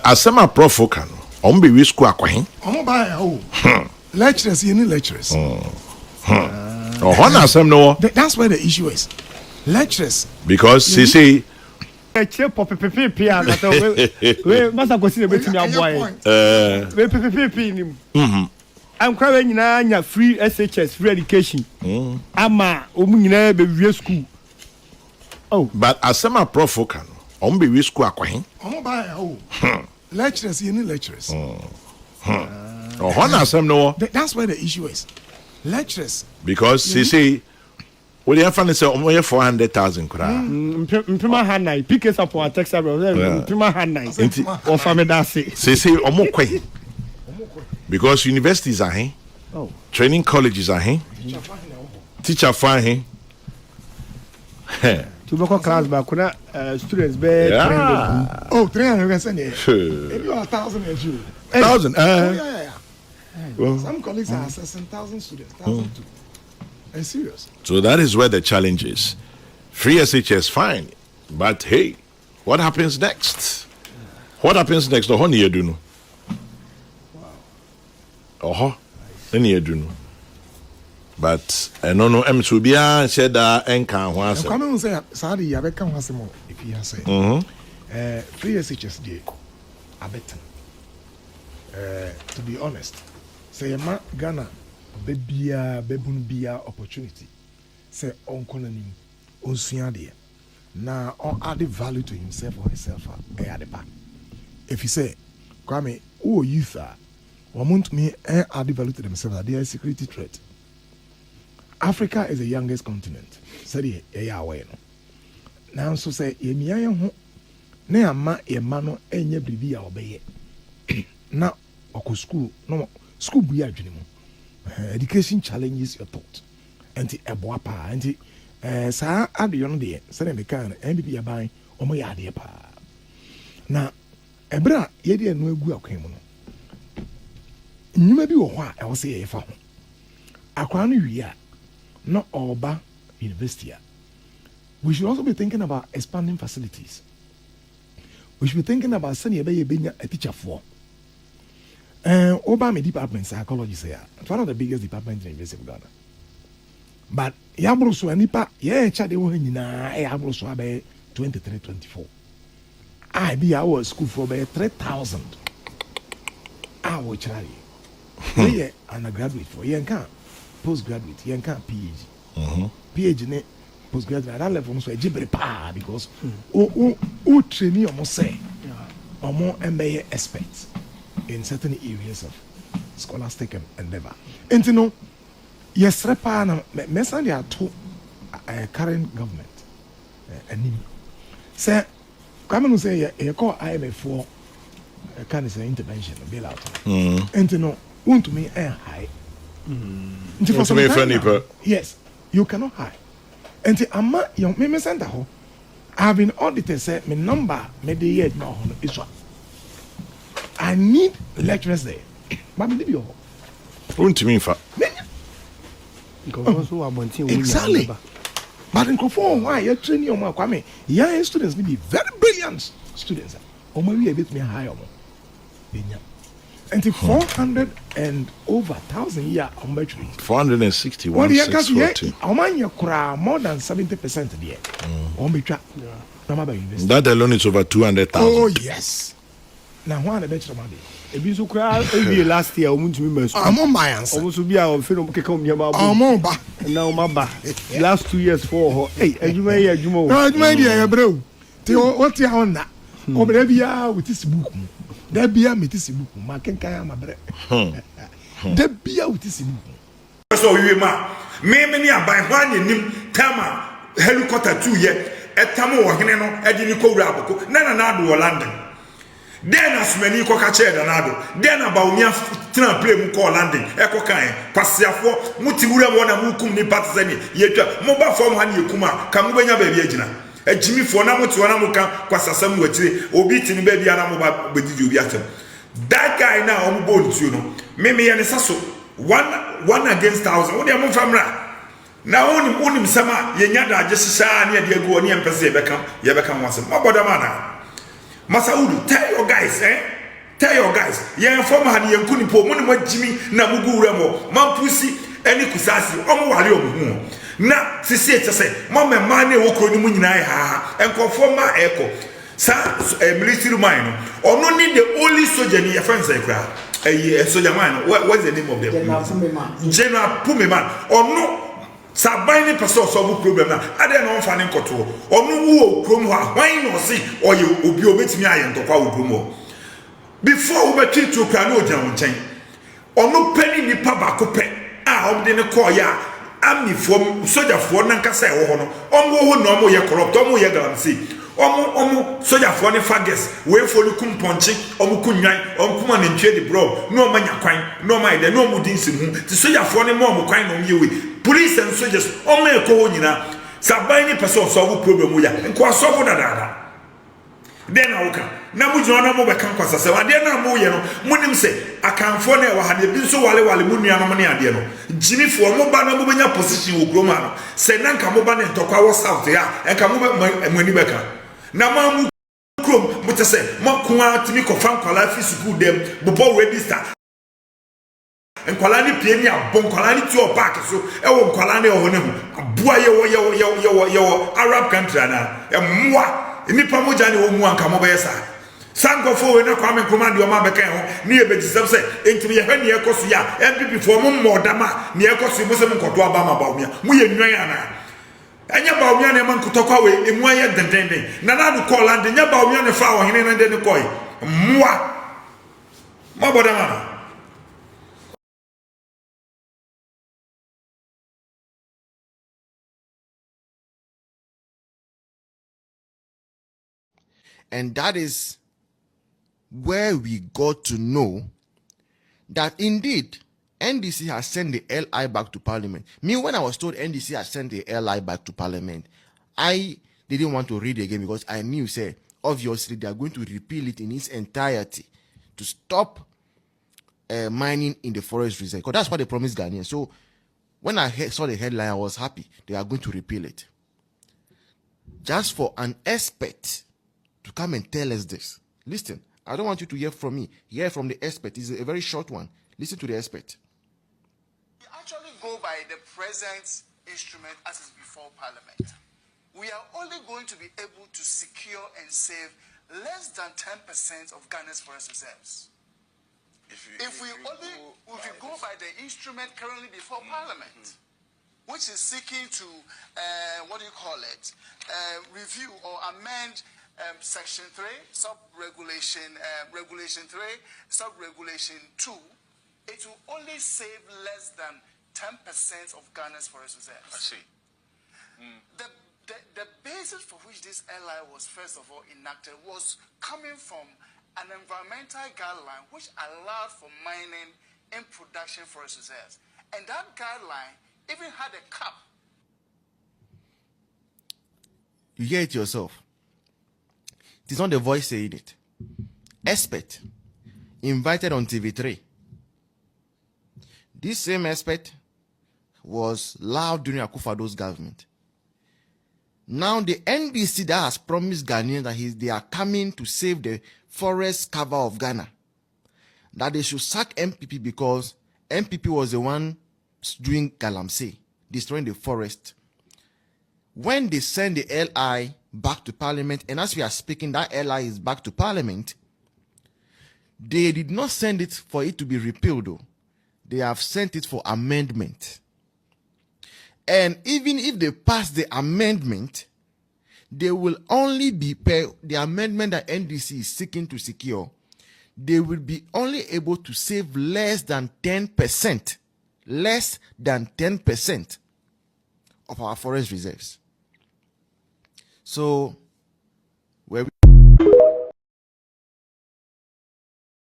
Asema profokan. Ombe we school akwahin. Omo ba ya lecturers, you need lecturers. No. That's where the issue is. Lecturers. Because say I'm crying in free SHS free education. Ama omunyina be school. Oh, but asema profokan. Ombe we school akwahin. Omo ba ya lecturers, you need lecturers. That's where the issue is. Lecturers. Because say what the fan say almost 400,000 kura. Mpima hanai PK support tax mpima hanai. O family that say omo kwai. Because universities are here. Oh. Training colleges are here. Teacher fine here. To go class back kuna students be trained. Oh, 300 maybe 1,000 a year. 1,000 yeah. Well, some colleagues are assessing 1,000 students, 1,002. It's serious. So that is where the challenge is. Free SHS fine, but hey, what happens next? What happens next? Oh, ni edunu. Oh, ni edunu. But no, Subia said that enka once. Come on, say sorry, you have come once more. If you say, free SHS day, I bet. To be honest, say ma Ghana bebia opportunity. Say on konanim on suade. Now on add value to himself or herself at the back. If you say, Kwame, who youth are, want me add value to themselves that they are a security threat. Africa is the youngest continent. Say away no. Now so say yemiya ho na ama yemano enye bibi a obeye. Na oko school no school bu ya dwene mu. Education challenges your thought. Enti eboa pa enti saa adeyo no de se na meka na MBB aban omo ya ade pa. Na ebra ye de enu egu akwan mu no. Nyuma bi wo ho a e wo se ye fa ho. Akwan no wi a no Oba University. We should also be thinking about expanding facilities. We should be thinking about sending a teacher for. Oba department psychology say it's one of the biggest departments in the University of Ghana. But yabro so anipa ye chade wo nyina yabro so abe 23-24. I be our school for about 3,000. I will try. Ye undergraduate for ye can postgraduate ye can PhD. PhD ne postgraduate at that level so ejibere pa because o trainee almost say omo MBA experts in certain areas of scholastic endeavor. And you know, yes, repa na me send ya to current government. Anim. Say, come say you call IMF for kind of intervention bailout. And you know, want to me high. For some time, yes, you cannot hide. And ama you me send ho. I have been audited say my number me the year no is what. I need lecturers there. But me be ho. Won't mean fa. Exactly. But in conform why you train your man Kwame. Young students need be very brilliant students. Omo we a bit me high omo. And 400 and over 1,000 year on battery. 461. What more than 70% there. On the track. That alone is over 200,000. Oh yes. Now one better money. Ebi so kra ebi last year omuntu mi masu. Amo my answer. Omo so bia o fe no keka omo ba. Amo ba. Na o ma ba. Last 2 years for ho. Hey, adwuma ye adwuma o. Adwuma ye ya bro. Ti what ya on na. Obere bia with this book. Da bia metisi book ma kenkan ama bre. Da bia utisi book. So we ma me ni aban ho anim tama helicopter 2 ye etamo wo hene no edi ni kowura aboko na ado wo London. Den asumani ko ka che da na ado. Den aba umia tran play mu ko London e ko kan pasiafo muti wura mo na mu kum ni partisani ye twa mo ba form ha ni ekuma ka mo benya ba bi agina. Ejimi fo na muti wana muka kwasasam wachire obi tini ba bia na mo ba bedidi obi atem. That guy now omo bold you know me ye ne saso one against 1,000 wo de mo famra na onim sama ye nya da agesisa na ye de agu oni empese ye bekam wasem maboda mana Masaudu, tell your guys, tell your guys, yeah, former had young Kunipo, Monimo Jimmy, Nabugu Remo, Mount Pussy, any Kusasi, Omo. Na sisi say, Mama Mane woko ni munina ha, and conform my echo. Sa military mine, or no need the only soldier in your friends like a soldier man. What's the name of them? General Pumeman, or no. Sabine person solve problem na ade no mfa ne nkoto onu wo krom ha wan no si oye obi obetimi aye ntokwa wo krom before we between to kra no ojan nchen onu pani nipa ba ko pe a omde ne call ya ami fom soldier fo na nkasa e wo ho no omo ho no omo ye corrupt omo ye Galamsey omo soldier fo ne fages we fo ni kum ponchi omo kunwan omo kuma ne ntwe de bro no omanya kwan no omanya de no omo din simu ti soldier fo ne mo omo kwan no ye we police and soldiers o me ko nyina sabani person solve problem ya nko solve dada den awuka na mu jona mo be kan kwasa se ade na mo ye no munim se akanfo na e wa ha de bi so wale mu nua no ne ade no jimifo mo ba na mo benya position wo groma no se na nka mo ba ne ntokwa wo south ya enka mo be mani beka na ma mu krom mo te se mo ko atimi ko fan kwala fi school dem bobo register nkwala ni pie ni abon nkwala ni tuo park so e wo nkwala ni ho ne ho abua ye wo Arab country na e moa nipa moja ni wo mu anka mo be sa sankofo we na kwame command yo ma be kan ho ni e be disem se entimi ye hwani e koso ya MPP for mo modama ni e koso mo se mo nkoto aba ma ba omia mo ye nwan ana anya ba omia na man kotokwa we emu aye dendenden na na do call and nya ba omia ne fa wo hene na de ne koi moa ma bodama. And that is where we got to know that indeed NDC has sent the LI back to Parliament. Me, when I was told NDC has sent the LI back to Parliament, I didn't want to read again because I knew, say, obviously they are going to repeal it in its entirety to stop mining in the forest reserve. Because that's what they promised Ghanaians. So when I saw the headline, I was happy. They are going to repeal it. Just for an expert to come and tell us this. Listen, I don't want you to hear from me. Hear from the expert. It's a very short one. Listen to the expert. We actually go by the present instrument as is before Parliament. We are only going to be able to secure and save less than 10% of Ghana's forest reserves. If we go by the instrument currently before Parliament, which is seeking to, review or amend Section 3, Sub-Regulation, Regulation 3, Sub-Regulation 2, it will only save less than 10% of Ghana's forest reserves. I see. The basis for which this LI was first of all enacted was coming from an environmental guideline which allowed for mining in production forest reserves. And that guideline even had a cap. You hear it yourself. It is not the voice saying it. Expert invited on TV3. This same expert was loud during Akufo-Addo's government. Now the NDC that has promised Ghanaians that they are coming to save the forest cover of Ghana, that they should sack MPP because MPP was the one doing Galamsey, destroying the forest. When they send the LI back to Parliament, and as we are speaking, that LI is back to Parliament, they did not send it for it to be repealed, though. They have sent it for amendment. And even if they pass the amendment, they will only be the amendment that NDC is seeking to secure. They will be only able to save less than 10%, less than 10% of our forest reserves. So